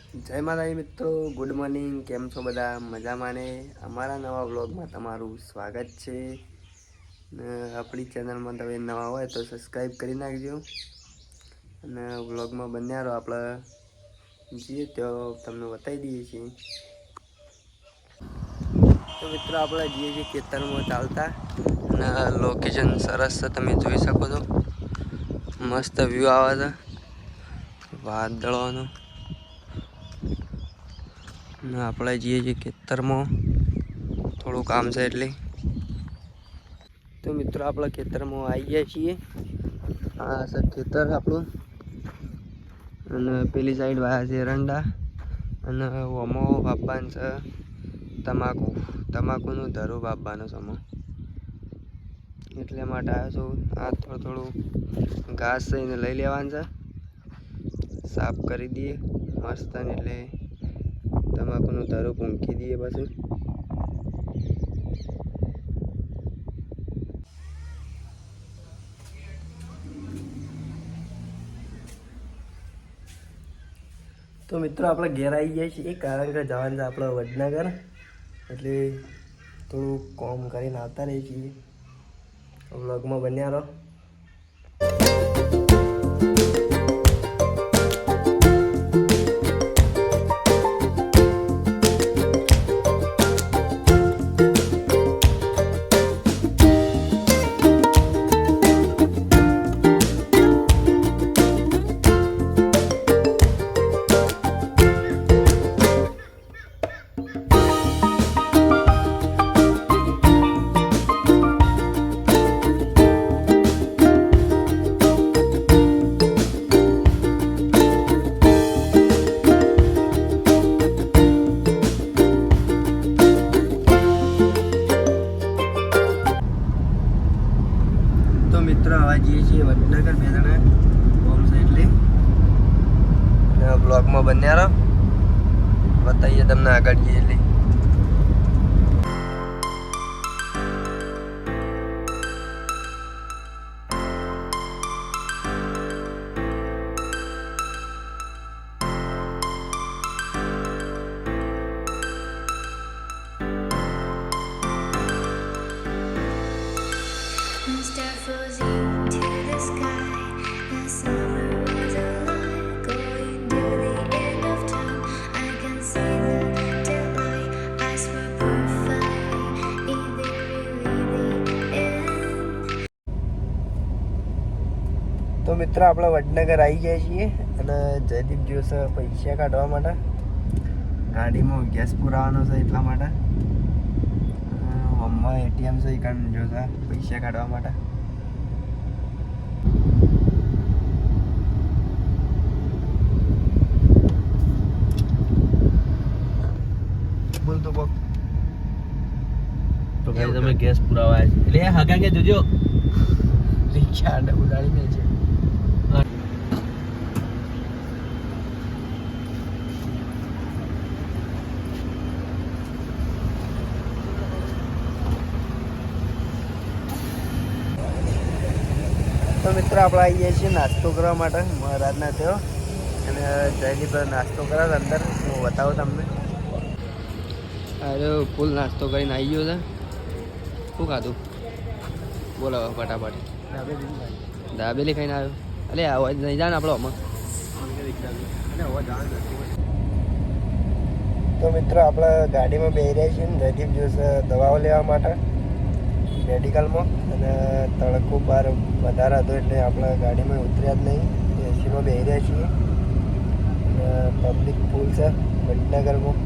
જય માતાજી મિત્રો, ગુડ મોર્નિંગ. કેમ છો બધા? મજામાં ને? અમારા નવા વ્લોગમાં તમારું સ્વાગત છે. આપણી ચેનલમાં તમે નવા હોય તો સબસ્ક્રાઈબ કરી નાખજો અને વ્લોગમાં બન્યા રહો. આપણે જઈએ તો તમને બતાવી દઈએ છીએ. તો મિત્રો આપણે જઈએ છીએ ખેતરમાં ચાલતા અને લોકેશન સરસ છે, તમે જોઈ શકો છો. મસ્ત વ્યૂ આવે છે વાદળોનું. આપણે જઈએ છીએ ખેતરમાં, થોડું કામ છે એટલે. તો મિત્રો આપણે ખેતરમાં આવી ગયા છીએ. આ છે ખેતર આપણું અને પેલી સાઈડ વાયા છે એરંડા અને ઓમો બાપાને છે તમાકુનું ધરું બાપાનો સમો, એટલે માટે આવ્યો છું. આ થોડું ઘાસ છે એને લઈ લેવાનું છે, સાફ કરી દઈએ મસ્ત, એટલે તમાકુનું ધરું પૂંખી દઈએ પાછું. તો મિત્રો આપણે ઘેર આવી ગયા છીએ, કારણ કે જવાનું છે આપણે વડનગર, એટલે થોડું કોમ કરીને આવતા રહીએ છીએ. વ્લોગમાં બન્યા રહો. તો મિત્રો આવા જઈએ છીએ વડનગર, બે જણા હોમ છે એટલે બ્લોગમાં બન્યા રહો, બતાવીએ તમને આગળ જઈએ એટલે. Stars floating to the sky. The summer was alive, going to the end of time. I can see the daylight. Eyes were perfect. Is it really the end? તો મિત્રો આપણે વડનગર આવી ગયા છીએ અને જયદીપ દિવસ પૈસા કાઢવા માટે ગાડીમાં ગેસ પુરાવાનો છે, એટલા માટે મમ્મા એટીએમ છે એ કારણ જોતા પૈસા કાઢવા માટે. બોલ તો કોક. તો ભાઈ તમે ગેસ પુરાવા છે એટલે હગા કે જોજો રિક્ષા ઉડાડીને છે. તો મિત્રો આપણે આવી ગયા છીએ નાસ્તો કરવા માટે મહારાજના ત્યાં, અને જયદીપ નાસ્તો કરે અંદર, હું બતાવું તમને. અરે ફૂલ નાસ્તો કરીને આવી ગયો છે. શું ખાધું બોલો ફટાફટ? દાબેલી ખાઈને આવ્યો. અરે અવાજ નહીં જાય ને આપણો આમાં. તો મિત્રો આપણે ગાડીમાં બેસી રહ્યા છીએ, જયદીપ જોશે દવાઓ લેવા માટે મેડિકલમાં, અને તડકો બહાર વધારે હતો એટલે આપણે ગાડીમાં ઉતર્યા જ નહીં, એસીમાં બેસી રહ્યા છીએ. પબ્લિક ફૂલ છે વડનગરમાં.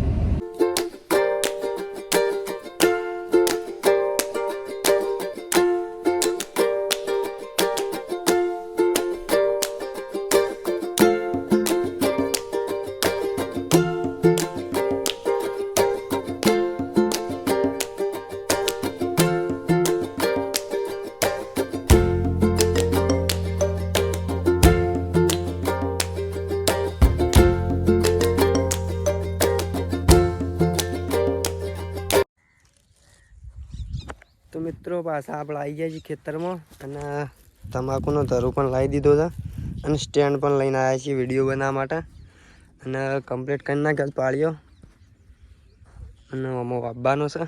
તો મિત્રો પાછા આપણે આવી ગયા છીએ ખેતરમાં, અને તમાકુનો ધરું પણ લાવી દીધો છે અને સ્ટેન્ડ પણ લઈને આવ્યા છીએ વિડીયો બનાવવા માટે. અને કમ્પ્લીટ કરી નાખ્યો પાળ્યો અને આમાં વાવવાનો છે.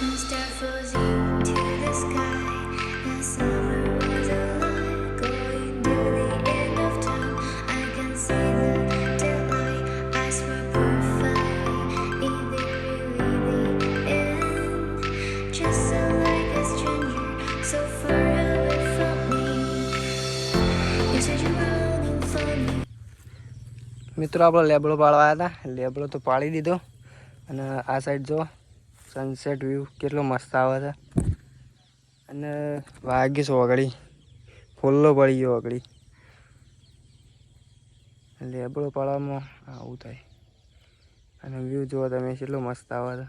And star flows into the sky. The summer was a lie, going to the end of time. I can see the daylight. I swear perfectly, is it really the end? Just so like a stranger, so far away from me. You said you were looking for me. મિત્રો આપણો લેબડો પાડવા આવ્યા હતા. લેબડો તો પાડી દીધો અને આ સાઈડ જો સનસેટ વ્યૂ કેટલો મસ્ત આવે છે. અને વાગીશું વગડી ફૂલ્લો પડી ગયો વગડી. લેબડો પાડવામાં આવું થાય અને વ્યૂ જુઓ તમે કેટલો મસ્ત આવે છે.